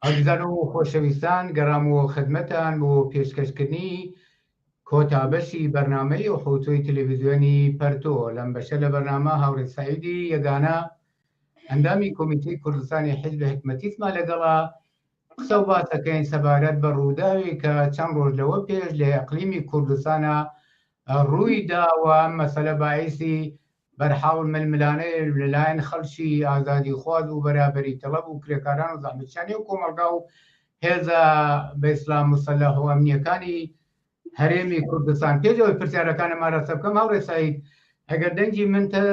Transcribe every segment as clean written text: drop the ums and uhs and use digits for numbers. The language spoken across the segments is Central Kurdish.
ئازیزان و خۆشەویستان گەڕامەوە خدمەتان بۆ پێشکەشکردنی کۆتابەشی بەرنامەی و حوتوی تەلەڤیزیۆنی پەرتۆ لەم بەشە لە بەرنامە هاوڕێ سعیدی یەگانە ئەندامی کۆمیتەی کوردستانی حیزب حکمەتیسمان لەگەڵا قسە و باسەکەین سەبارەت بە ڕووداوی کە چەند ڕۆژ لەوە پێش لە ئەقلیمی کوردستانە ڕووی داوە. ئەم مەسەلە باعثی بەرحاڵ ململانەیە لەلایەن خەڵکی ئازادی خواز و بەرابەری تەڵەب و کرێکاران و زەحمەتکێشانی و کۆمەلگا و هێزە بە ئیسلام مسەلەح و ئەمنیەکانی هەرێمی کوردستان. پێشەوەی پرسیارەکانم ئاراستە بکەم، هاوڕێ سەعید ئەگەر دەنگی من تە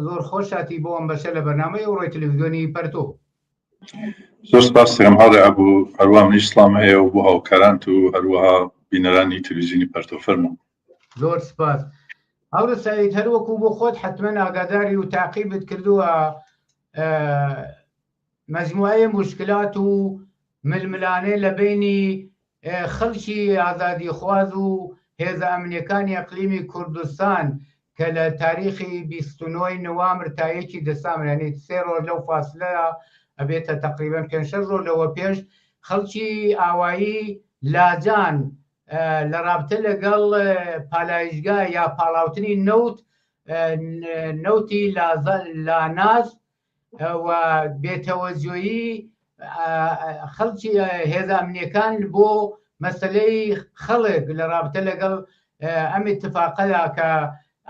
زۆر خۆشاتی بۆ ئەم بەشە لە بەرنامەی ئەوڕۆی تەلەڤیزیۆنی پەرتۆ. زۆر سپاس دەکەم هاوڕێ ئەبوو، هەروە منیش سڵام هەیە و بۆ هاوکارانت و هەروەها بینەرانی تەلەڤیزیۆنی پەرتۆ فەرموو. زۆر سپاس. هاوڕێ سەعید هەروەکو بۆ خۆت حتمەن ئاگاداری و تاقیبت کردووە مەجموعەیە موشکلات و ململانەی لە بینی خەڵکی ئازادی خواز و هێزە ئەمنیەکانی ئەقلیمی کوردستان کە لە تاریخی 29 نوامبر تا 1 دەسامبر، یعنی 3 ڕۆژ لەو فاصلەیە ئەبێتە تقریباً 5-6 ڕۆژ لەوە پێش خەڵکی ئاوایی لاجان لە رابطە لەگەڵ پالایشگا یا پاڵاوتنی نەوتی لاناز و بێتەوەجۆیی خەڵکی هێزە ئەمنیەکان بۆ مەسلەی خەڵک لە رابطە لەگەڵ ئەم اتفاقەدا کە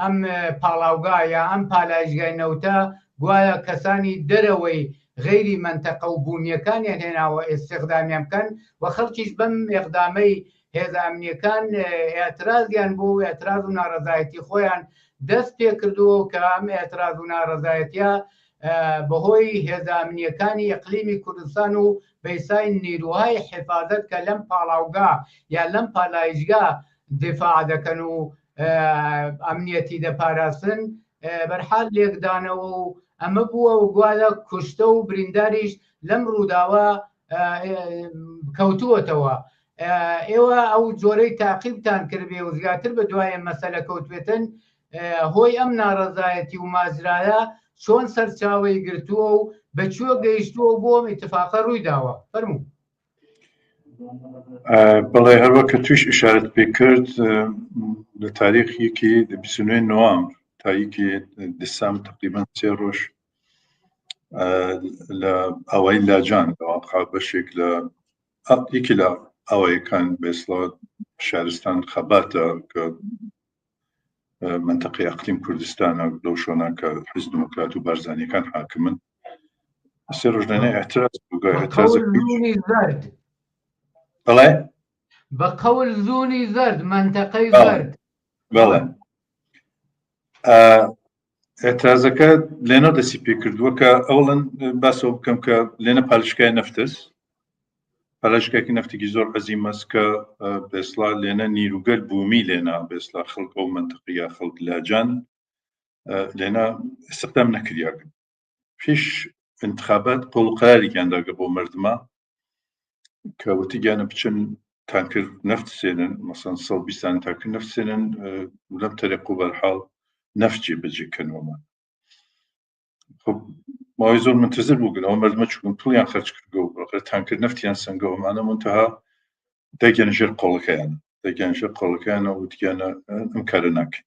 ئەم پاڵاوگا یا ئەم پالایشگای نەوتە گوایە کەسانی دەرەوەی غەیری منتەقە و بوونیەکانیان هێناوە ئێستیخدامیان بکەن و خەڵکیش بەم ئێقدامەی هێزە ئەمنیەکان ئێعترازیان بۆ ئێعتراز و ناڕەزایەتی خۆیان دەست پێ کردووە کە ئەم ئێعتراز و ناڕەزایەتیە بەهۆی هێزە ئەمنیەکانی ئەقلیمی کوردستان و بەیسای نیروهای حفاظەت کە لەم پاڵاوگا یا لەم پالایشگا دفاع دەکەن و ئەمنیەتی دەپاراستن بەرحال لێکدانەوە و ئەمە بووە و گوایە کوشتە و برینداریش لەم ڕووداوە کەوتووەتەوە. ئێوە ئەو جۆرەی تاقیبتان کردبێ و زیاتر بە دوایە مەسەلە کەوتوێتن، هۆی ئەم ناڕەزایەتی و ماجرایە چۆن سەرچاوەی گرتووە و بەکوێ گەیشتووە بۆ ئەم ئیتفاقە ڕووی داوە؟ فەرموو. بەڵێ هەروە کە توش ئشارەت پێ کرد لە تاریخێکی 29 نوامبر تا 1 دەسامبر تقریباً 3 ڕۆژ لە ئاوایی لاجان لەواقع بەشێک لە یەکی لە ئاوایەکان بێسڵا شارستان خەباتە کە منتەقەی ئەقلیم کوردستانە لەو شۆنا کە حیزب دموکرات و بارزانیەکان حاکمن. 3 ڕۆژ لەنێ ئێعتراز زونی زرد بەڵێ بە قەول زونی زرد منتەقەی زرد بەڵێ ئێعترازەکە لێنە دەسی پێ کردووە کە ئەوڵەن باسەوە بکەم کە لێنە پالشکای نەفتس پالشکایکی نەفتێکی زۆر عەزیمەست کە بێسڵا لێنە نیروگەل بوومی لێنە بێسڵا خەڵک ئەو منتەقەیە خەڵک لاجان لێنە ئستیخدام نەکریاگەن پێش انتخابات قەولقەرارێکیان داگە بۆ مردمە کە وتیگیانە بچن تانکر نەفت سێنن مەسەڵەن 120 تانکر نەفت سێنن لەم تەریق و بەرحاڵ نەفت جێبەجێکردنەوەمان. خب ماوەی زۆر منتەزر بووگن ئەو مردمە چوون پڵیان خەرج کردگە تانکر نەفتیان سنگەوەمانە منتەها دەگەن ژێر قۆڵەکەیانە وتیانە ئەم کارە ناکەین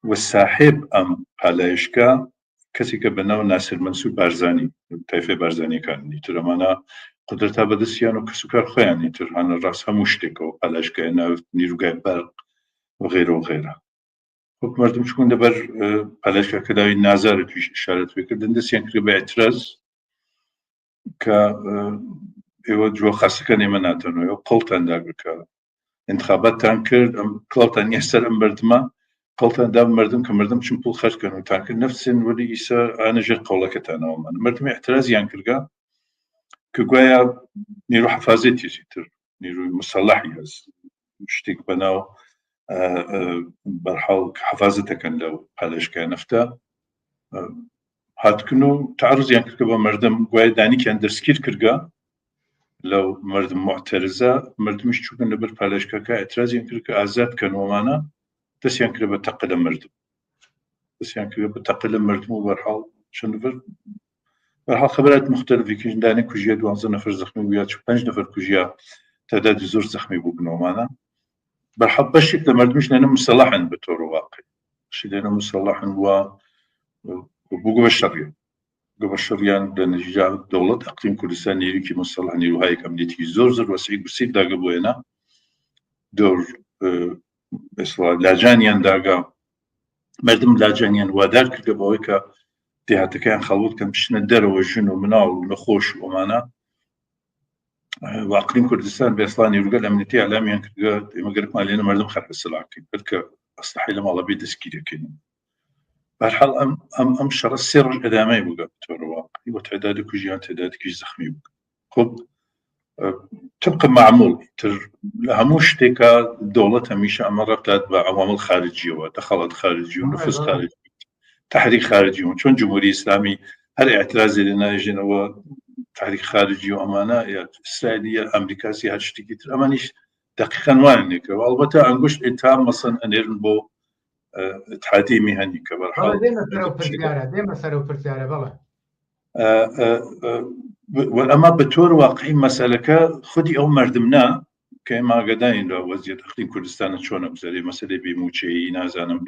و ساحێب ئەم پالایشگا کەسێکە بەناو ناسر مەنسوور بارزانی تایفەی بارزانیەکانی تر ئەمانە قدرەتا بەدەستیان و کەسوکار خۆیانی تر هەنە ڕاست هەموو شتێکەوە پالایشگای ناوت نیروگای بەرق وغیرە وغیرە. خب مردم چکون دەبەر پالایشگاکە داوی نازارە تویش ئشارەت پێ کردن دەستیان کرد بە ئێعتراز کە ئێوە جووە خاستەکان ئێمە ناتەنەوە ئێوە قەڵتان داگرکە انتخاباتتان کرد ئەم کڵاوتان نییە سەر ئەم مردمە قەڵتان دا مردم کە مردم چون پوڵ خەرجکەن و تانکرد نەفسێن وەلی ئیسا ئانە ژێر قەوڵەکەتانەوەمان مردم ئێعترازیان کردگە کە گوایە نیرو حەفازەتێکی تر نیروی مسەڵەحی هەست شتێک بەناو بەرحاڵ حەفازەتەکەن لەو پالایشگای نەفتە هاتکن و تعرضیان کردکە بە مردم گوایە دانیکیان دەستگیر کردگە لەو مردم معتەرزە مردمیش چووکن لەبەر پالایشگاکە ئێعترازیان کرد کە ئازاد بکەن وەمانە دەستیان کرد بە تەقە لە مردم و بەرحاڵ چەند بەرحاڵ خەبەرات مختلفی کردانی کوژیە 12 نەفر زەخمی بوو یا 5 نەفر کوژیە تعدادی زۆر زەخمی بوو بنەوەمانە بەرحەڵ بەشێک لە مردمیش لێنە مسەڵەحن بە تۆڕ واقعی بەشی لێنە مسەڵەحن وە بوو بە شەڕیان لە نەتیجە دەوڵەت ئەقلیم کوردستان نێروکی مسەڵەح نیروهای ئەمنیەتی زۆر وەسیع گورسی داگە بۆیەنە دۆر لاجانیان داگا مردم لاجانیان وادار کردە بەوەی کە دێهاتەکەیان خەڵوت کەم بچنە دەرەوە ژن و مناڵ و نەخۆش و ئەمانە واقعین کوردستان بە ئەسڵا نیروگە ئەمنیەتی ئەلامیان کردگە ئێمە گەرەکمان لێنە مردم خەرکە سلاکەین بەرکە ئەستەحی لە ماڵە بێ دەستگیرەکەین بەرحاڵ ئەم شەڕە 3 ڕۆژ ئەدامای بووگە بەتۆڕ واقعی بۆ تعدادی کوژیان تعدادێکی زەخمی بوو خۆ طبق معمول تر لە هەموو شتێکە دەوڵەت هەمیشە ئەمە ڕەبتات بە عوامل خارجیەوە دەخەڵەت خارجی و نفوس خارجی تحریک خارجی و چۆن جمهوری ئیسلامی هەر اعترازی لێ ناژێنەوە تحریک خارجی و ئەمانە یا ئیسرائیل ئەمریکاسی هەر شتێکی تر ئەمانیش دقیقاً وایان نێکەوە ئەڵبەتە ئەنگشت ئێتام مەسەن ئەنێرن بۆ اتحادیە میهەنی کە بەرحاڵ دێمە سەر و پرسیارە بەڵێ ئەمە بە تۆر واقعی مەسەلەکە خودی ئەو مردمنا کە ئێمە ئاگادارین لە وەزیەت ئەقلیم کوردستانە چۆنە بزەرێ مەسەلەی بێموچەیی نازانم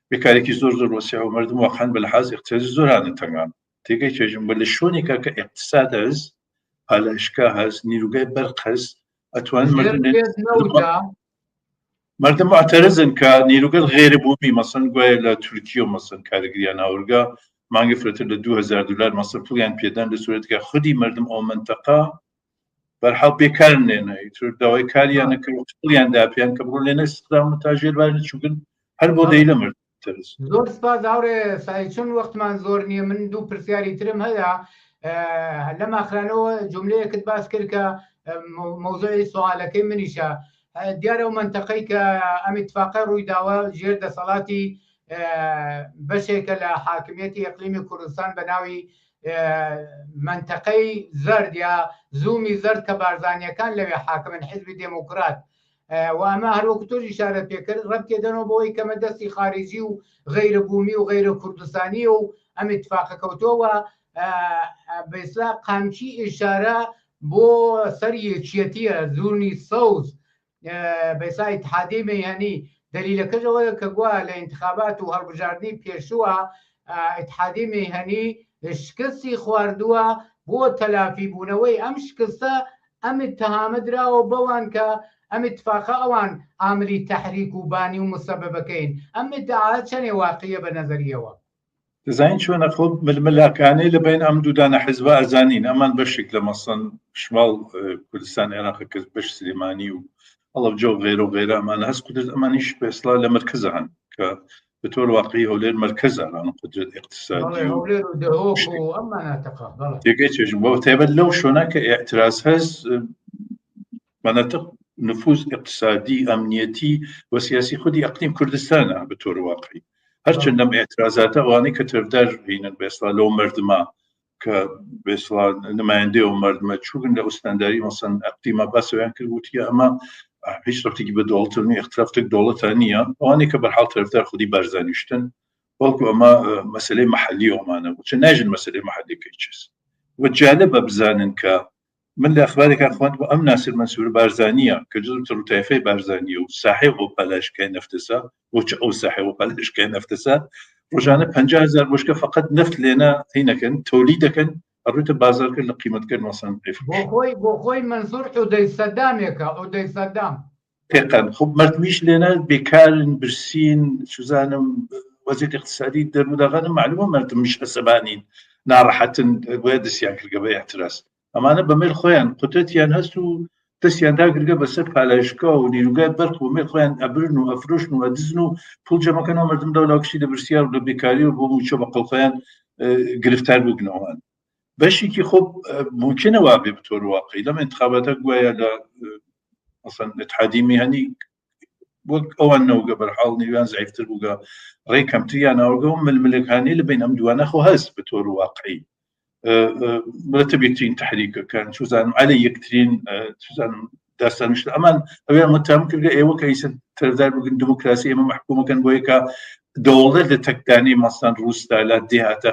بێکارێکی زۆر وەسیع و مردم واقعاً بە لەحاظ اقتصادی زۆر هاتنە تەنگان تێگەی چێژم بە لە شوێنێکە کە اقتصاد هەست پالایشگا هەست نیروگای بەرق هەست ئەتوانن مردم معترضن کە نیروگەل غێر بوومی مەسەن گوایە لە تورکیە و مەسەن کارگریان هاورگا مانگی فرەتر لە $2000 مەسەر پولیان پێدان لە سوورەتکە خودی مردم ئەو منتەقا بەرحاڵ بێکار نێنە تر داوای کاریانە کرد پولیان داپیان کە بڕۆ لێنە استخدام و تاژێر بارن چووکن هەر بۆ دەی لە مرد زۆر سپاس هاورێ سای چون وەختمان زۆر نییە من دوو پرسیاری ترم هەیە لەم ئاخرانەوە جملەیەکت باس کرد کە مەوزوعی سوالەکەی منیشە دیارە و منتەقەی کە ئەم اتفاقی ڕووی داوە ژێر دەسەڵاتی بەشێکە لە حاکمیەتی ئەقلیمی کوردستان بە ناوی منتەقەی زەرد یا زوومی زەرد کە بارزانیەکان لەوێ حاکمن حیزبی دێموکرات و ئەمە هەروەکو تۆش ئیشارە پێکرد ڕەبتێ دەنەوە بەوەی کەمە دەستی خارجی و غەیرە بوومی و غەیرە کوردستانی و ئەم اتفاقە کەوتۆوە بە ئیسلا قامچی ئیشارە بۆ سەر یەکیەتیە زوونی سەوز بەسا اتحادیە میهەنی دلیلەکەشەوە کە گویا لە انتخابات و هەڵبژاردننی پێشووە اتحادیە میهەنی شکستی خواردووە بۆ تەلافی بوونەوەی ئەم شکستە ئەم اتهامە دراوە بەوان کە ئەم اتفاقە ئەوان عاملی تحریک و بانی و مسببەکەین ئەم ادعا چەندێ واقعیە بە نەزەریەوە دەزانین چۆنە خۆ ململاکانەی لەبین ئەم دوودانە حیزبە ئەزانین ئەمان بەشێک لە مەسەن شمال کوردستان عێراق کە بەش سلێمانی و ئەڵەو جۆ غێرە و غێرە ئەمانە هەست قدرت ئەمانیش بەسڵا لە مرکزە هەن کە بە تۆر واقعی هەولێر مرکزە ڕان قدرت اقتصادی تێگەی چێژم بۆ تایبەت لەو شۆنە کە ئێعتراز هەست مناطق نفوذ اقتصادی ئەمنیەتی و سیاسی خودی ئەقلیم کوردستانە بە تۆر واقعی هەرچەندەم ئێعترازاتە ئەوانەی کە تەرفدار بینن بەسڵا لەو مردمە کە بەسڵا نمایندەی ئەو مردمە چوون لە ئوستانداری مەسەن ئەقلیمە باسەوەیان کرد وتیە ئەمە هیچ ڕەبتێکی بە دەوڵەتنی اختلافێک دەوڵەتە نییە ئەوانەی کە بەرحاڵ تەرفدار خودی بارزانیشتن بەڵکو ئەمە مەسەلەی مەحەلی ئەومانە چ ناژن مەسەلەی مەحەلیەکەی چیز و جالبە بزانن کە من لە ئەخبارێکان خوێند بۆ ئەم ناسر منسوور بارزانیە کە جزء تایفەی بارزانیە و صاحب و پالایشگای نەفتەسە بۆچە ئەو صاحب و پالایشگای نەفتەسە ڕۆژانە 50,000 بۆشکە فقط نفت لێنە هینەکەن تۆلی دەکەن ئەڕوتە بازارکرد لە قیمەتکرد مەسەن بۆ خۆی منسوور عودەی سەدامێکە عودەی سەدام تێقەن خب مردمیش لێنە بێکارن برسین سوزانم وەزیت اقتصادی دەروداغانە معلومە مردمیش ئەسەبانین ناڕەحەتن بۆیە دەستیان کردگە بە اعتراز ئەمانە بەمێل خۆیان قدرەتیان هەست و دەستیان داگرگە بەسەر پالایشگا و نیروگای بەرق و مێل خۆیان ئەبرن و ئەفرۆشن و ئەدزن و پوڵ جەمەکەنەوە مردم دەولاکشی لە برسیار و لە بێکاری و بۆ موچە بە قەڵخۆیان گرفتار بوونەوەن بەشێکی خۆ ممکنە وا بێ بەتۆر واقعی لەم انتخاباتە گوایە لە مثلا اتحادیە میهەنی وەک ئەوان نەوگە بەرحاڵ نیرویان زعیفتر بووگە ڕێی کەمتریان ناوەگە و ململەکانی لەبین ئەم دوانە خۆ هەست بەتۆر واقعی مرتب یەکترین تحریکەکان سوزانم عەلە یەکترین سوزانم داستانشت ئەمان ئەوێ متهم کرد ئێوە کە ئیسە تەرەفدار بگن دموکراسی ئێمە محکومەکەن بۆ یەکە دەوڵەت لە تەکدانی مەسەڵەن رووستا لە دێهاتە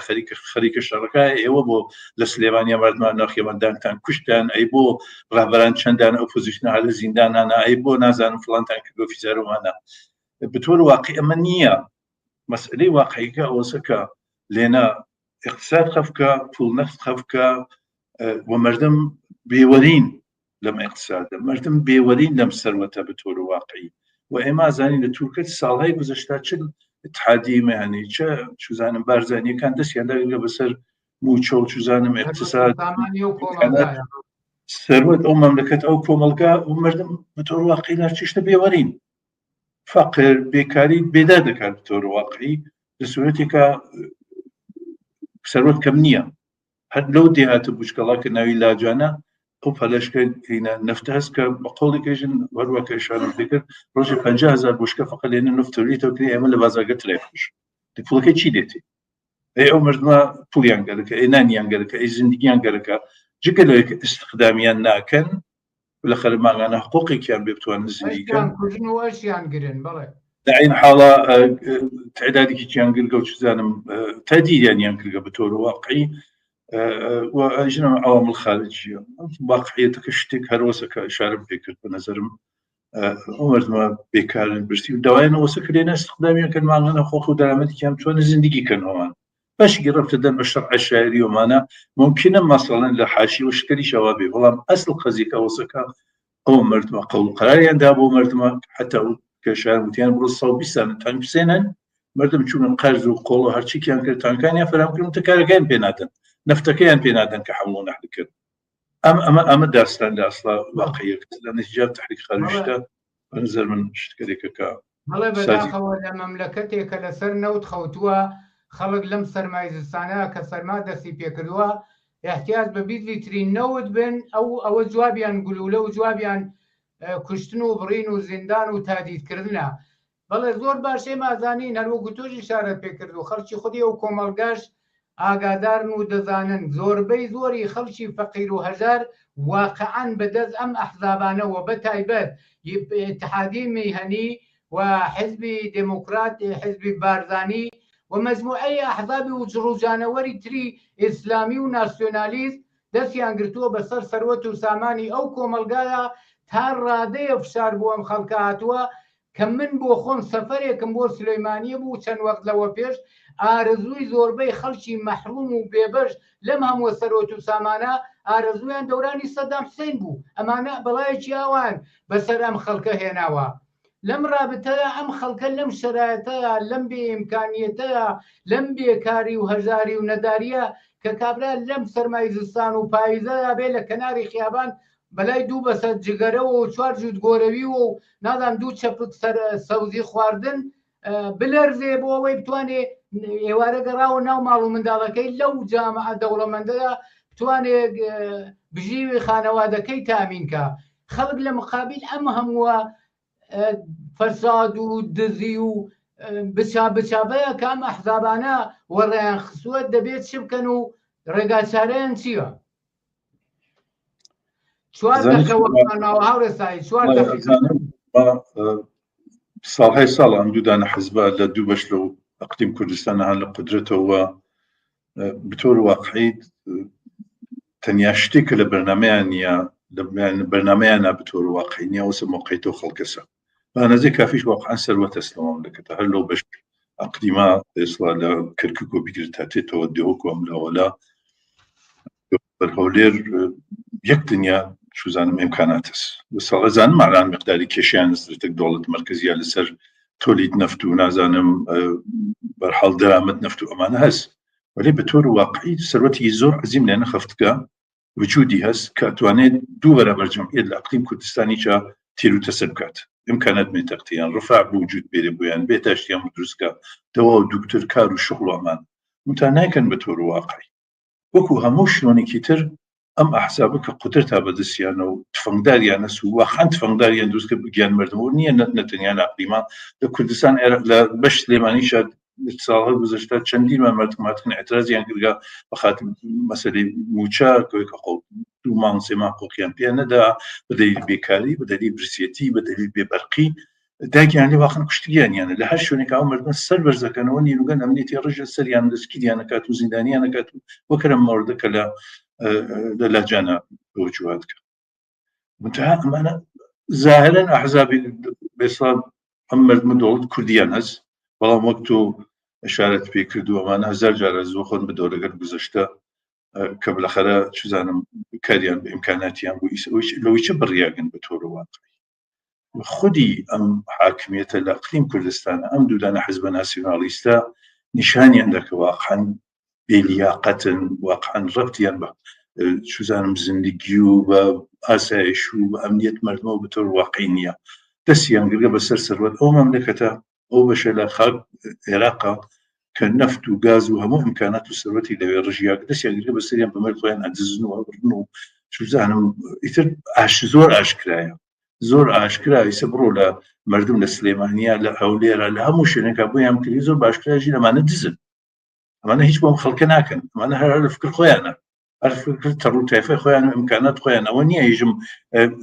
خەریکە شەڕەکە ئێوە بۆ لە سلێمانیا مردمان ناخێوەندانتان کوشتان ئەی بۆ ڕاهبەران چەندان ئۆپۆزیشنە لە زیندانانە ئەی بۆ نازانم فڵانتان کردۆ فیزارۆمانە بطور واقعی ئەمە نییە مەسئلەی واقعیکە ئەوەسە کە لێنە اقتصاد خەفکە پوڵ نەخت خەفکە و مردم بێوەرین لەم اقتصادە مردم بێوەرین لەم سەروەتە بطور واقعی و ئێمە زانین لە تورکەت ساڵهای گوزەشتا چل اتحادی مەهنی چه چوزانم بارزانیەکان دەستیان داگرە بەسەر موچە و چوزانم اقتصاد سەروەت ئەو مەملەکەت ئەو کۆمەلگا و مردم بطور واقعی لەچیشتە بێوەرین فقر بێکاری بێدا دەکات بطور واقعی لە سوورەتێکە سەروەت کەم نییە هەر لەو دێهاتە بوشکەڵا کە ناوی لاجانە ئەو پەلەشکە نەفتە هەست کە بە قۆڵی کەژن وەروەکە ئشارەم پێکرد ڕۆژێ 50,000 بوشکە فقط لێنە نفتەوریتەوە کردی ئێمە لە بازارگە ترێفش پوڵەکەی چی دێتی ئەو مردمە پوڵیان گەرەکە ئێنانیان گەرەکە ئەی زیندگییان گەرەکە جگە لەوەیە استخدامیان ناکەن لە خەرمانگانە حقوقێکیان بێ بتوانن زیندگیکەن داعین حاڵە تعدادێکی چیان گرگە و چزانم تادیدیانیان کردگە بە تۆر واقعی وأجنم عوامل خارجية واقعيتك شتك هروسك إشارة بكرت بنظرم عمرت ما بيكارن برستي ودواين وسكرينا استخدامي كان معنا خوخ ودرامتي كم توان زندگي كان همان باش قربت دم بالشرع الشاعري ومانا ممكن مثلا لحاشي وشكري شوابي والله أصل قضية وسكا عمرت ما قول قراري عند أبو مرت ما حتى كشاعر متيان برصة بسنة تاني بسنة مردم شو قرض وقول وهرشي كان كرتان كان يفهم كل متكارجين بيناتن نفتكيان بينادن كحملون أحد كده أما داستان لأصلا واقعية لنتيجة تحريك خارجته أنزل من شتكريك كا والله بداخل ولا مملكتك لسر نوت خوتوا خلق لم سرمایزستانه كسرمادة سي بيكروا احتياج ببيت لترين نوت بين أو جوابيان قلولة وجوابيان كشتنو برينو زندان وتهديد كردنا والله زور باشي ما زانين هل وقتوش إشارة بيكردو خلشي خدي أو كومالقاش ئاگادارن و دەزانن زۆربەی زۆری خەڵکی فەقیر و هەژار واقعاً بەدەست ئەم ئەحزابانەوە بە تایبەت اتحادی میهنی و حزبی دموکرات حزبی بارزانی و مجموعەی ئەحزابی و ڕووژانەوەری تری ئیسلامی و ناسیۆنالیست دەستیان گرتووە بەسەر سەروەت و سامانی ئەو کۆمەلگایە تا ڕادەیە فشار بوو ئەم خەڵکە هاتووە کە من بۆ خۆم سەفەرێکم بۆ سلەیمانیە بوو چەند وەخت لەوە پێش ئارەزووی زۆربەی خەڵکی مەحروم و بێبەش لەم هەموو سەرۆت و سامانە ئارەزویان دەورانی سەدام حوسێن بوو ئەمانە بەڵایەکی ئاوان بەسەر ئەم خەڵکە هێناوە لەم رابطەیە ئەم خەڵکە لەم شەرایەتەیە لەم بێئیمکانیەتەیە لەم بێکاری و هەژاری و نەداریە کە کابرا لەم سەرمایزستان و پاییزەیە بێ لە کەناری خیابان بەلای دوو بەسەر جگەرەوە و چوار جووت گۆرەوی و نازانم دوو چەپک سەوزی خواردن بلەرزێ بۆ ئەوەی بتوانێ ئێوارە گەڕاوە ناو ماڵ و منداڵەکەی لەو جامعە دەوڵەمەندەیە بتوانێت بژیوی خانەوادەکەی تامینکە خەڵک لە مقابل ئەم هەمووە فەساد و دزی و بچابەیە کە ئەم ئەحزابانە وەڕێیان خسووە دەبێت چ بکەن و ڕێگاچارەیان چییە؟ چوار دەخەوەناوە هاوڕێسایی چوار ساڵهای ساڵ ئەم دوودانە حزبە لە دوو بەش لەو ئەقلیم کوردستان هەن لە قدرەتەوە بتۆر واقعی تەنیا شتێکە لە بەرنامەیان نیە بەرنامەیانە بتۆر واقعی نییە وسە موقعیتەوە خەڵکەسە بەنەزەی کافیش واقعا سەروەت ئەسلەوەم دەکەێتە هەر لەو بەش ئەقلیما ئێسڵا لە کەرکک و بیگرێت هاتێتەوە دێوەکو ئەملاوەلا بەرهەولێر یەک دنیا شوزانم ئیمکاناتس ساڵەزان ماران مقداری کێشیان استراتێک دەوڵەت مرکزیە لەسەر تۆلید نەفت و نازانم بەرحاڵ دەرامەت نەفت و ئەمانە هەست ولی بەتۆر واقعی سەروەتی زۆر عەزیم لێنە خەفتکە وجودی هەست کە ئەتوانێت دوو بەرابەر جەمعیەت لە ئەقلیم کوردستانیچە تیر و تەسەر بکات ئیمکانات مێتەقتیان ڕفاع بوجود بێرە بۆیان بێتاشتیان دروستکە دەوا و دوکتر کار و شغڵ و ئەمان متا نایکەن بەتۆر واقعی وەکو هەموو شلۆنێکی تر ئەم ئەحزابە کە قودرەتا بەدەستیانە و تفەنگداریان هەست و واقعاً تفەنگداریان دروستکە بگیان مردمەوە نییە نەتەنیا لە ئەقلیما لە کوردستان لە بەش سلێمانیشە ساڵهای گوزەشتا چەندین مەمەردم هاتن ئێترازیان کردگا بەخاتر مەسەلەی موچە کۆیکە قەڵ 2 مانگ 3 مانگ قۆقیان پێ نەدا بە دەلیل بێکاری بە دەلیل برسێتی بە دەلیل بێبەرقی داگیان لێ واقعن کوشتگیانیانە لە هەر شوێنێک ئەو مردن سەر بەرزەکەنەوە نیروگە ئەمنیەتی ڕژە سەریان دەستگیریان نەکات و زیندانیان نەکات و وەکرم مەوردەکە لە لاجانە بەوجوهات کە منتها ئەمانە ظاهرا ئەحزابی بێسڵات ئەم مردمە دەوڵەت کوردیان هەست بەڵام وەک تۆ ئشارەت پێ کردو ئەمانە هەزار جارە زۆر خۆن بە دەورەگەر گوزەشتە کە بالاخره چزانم کاریان بە ئیمکاناتیان بوو لەوەی چه بڕیاگەن بە تۆرە واقعی خودی ئەم حاکمیەتە لە ئەقلیم کوردستانە ئەم دوودانە حزبە ناسیۆنالیستە نیشانیان دەکە واقعاً بێلیاقەتن واقعاً ڕەبتیان بە چزانم زندگی و بە ئاسایش و بە ئەمنیەت مردمەوە بە تۆر واقعی نییە دەستیان گرگە بەسەر سەروەت ئەو مەملەکەتە ئەو بەشە لە خاک عێراقا کە نەفت و گاز و هەموو ئیمکانات و سەروەتی لەوێ ڕژیاک دەستیان گرگە بەسەریان بەمەر خۆیان ئەدزن و هەبڕن و چزانم ئیتر زۆر ئاشکرایە زۆر ئاشکرا ئیسە بڕۆ لە مردم لە سلێمانیا لە هەولێرە لە هەموو شوێنێکا بۆیان کردی زۆر باشکراژی لەمانە دزن ئەمانە هیچ بۆم خەڵکە ناکەن ئەمانە هەر فکر خۆیانە هەر فکر تەڕوو تایفەی خۆیان و ئیمکانات خۆیان ئەوە نییە هیچم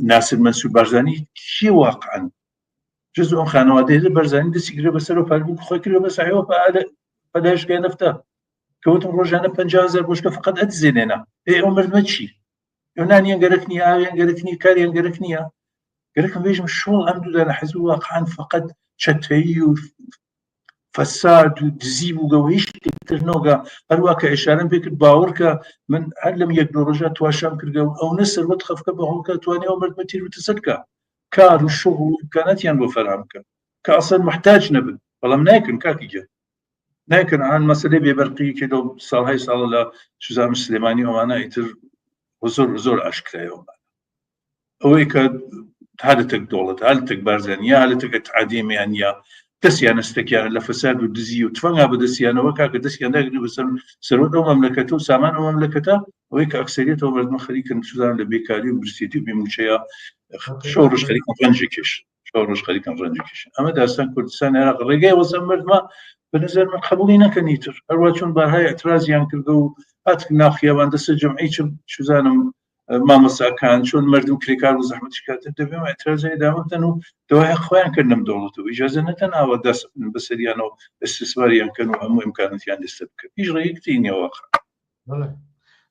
ناسر مەنسوور بارزانی چی واقعاً جز ئەم خانەوادەیە بەرزانی دەستی گرێ بەسەر و پاربوو خۆی کردوە بە سایەوە پەداشگای نەفتە کەوتم ڕۆژانە 50,000 بۆشکە فقط ئەدزێنێنە ئەو مردمە چی نانیان گەرەک نییە ئاویان گەرەک نییە کاریان گەرەک نییە گەرەکم بێژم شۆڵ ئەم دوودانە حزب واقعاً فقط چەتەیی و فەساد و دزی بووگەوە هیچ تر نۆگە هەروە کە ئێشارەم پێ کرد باوەڕ کە من هەر لەم یەک دو ڕۆژە تواشام کردگە و ئەو نە سەروەت خەفکە بەهۆڵکە توانێ ئەو مردمە تیر و تسەرکە کار و شغل و ئیمکاناتیان بۆ فەرهەم بکە کە ئەسڵ محتاج نەبن بەڵام نایکن کاکیگە نایکن ئەن مەسەلەی بێبەرقی کە لەو ساڵهای ساڵە لە شوزام سلێمانی ئەوانە ئیتر زۆر ئاشکرایەوە ئەوەی کە هەلتێک دۆڵەت هەلتێک بارزانیا هەلتێک ئەتحادیەمیانە دەستیان ئەستەکیان لە فەساد و دزی و تفەنگا بەدەستیانەوە کاکە دەستیان داگرێت بەسەر سەرۆت ئەو مەملەکەتە و سامان ئەو مەملەکەتە ئەوەی کە ئەکسەریەتەوە مردمە خەریکن سوزان لە بێکاری و برسێتی و بێموچەیە شەو ڕۆژ خەریکن ڕەنجی کێشن شەو ڕۆژ خەریکن ڕەنجی کێشن ئەمە داستان کوردستان عێراق ڕێگای وەزە مردمە بەنظر من قبولی نەکەنی تر هەروە چۆن بارهای ئەترازیان کردە و هاتک ناخیاوان دەستە جەمعی چزانم مامەساکان چۆن مردم کرێکار و زەحمەتی کاتە دەبێ ئەترازای دامەتەن و دوای خۆیان کردنم دەوڵەتەوە ئیجازە نەتەن ئاوە دەست بەسەریانەوە ئەستثماریان کەن و هەموو ئیمکاناتیان دەستە بکەن هیچ ڕێیەکتی نییە واقع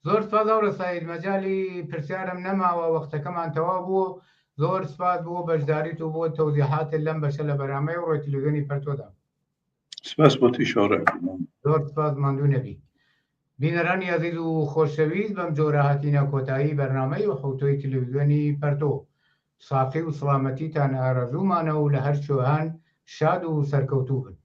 زۆر سپاس ئەو ڕسایید مەجالی پرسیارم نەماوە وەختەکەمان تەواو بوو زۆر سپاس بۆ بەشداریت و بۆ تەوزیحاتت لەم بەشە لە بەرنامەی ڕۆی تەلەڤیزیۆنی پەرتۆدا سپاس بۆ توی شۆڕە زۆر سپاس ماندوو نەبی بینەرانی عەزیز و خۆشەویست بەم جۆرە هاتینە کۆتایی بەرنامەی وحوتۆی تەلەڤیزیۆنی پەرتۆ ساقی و سڵامەتیتان ئارەزوومانە و لە هەر شوێن شاد و سەرکەوتوو بن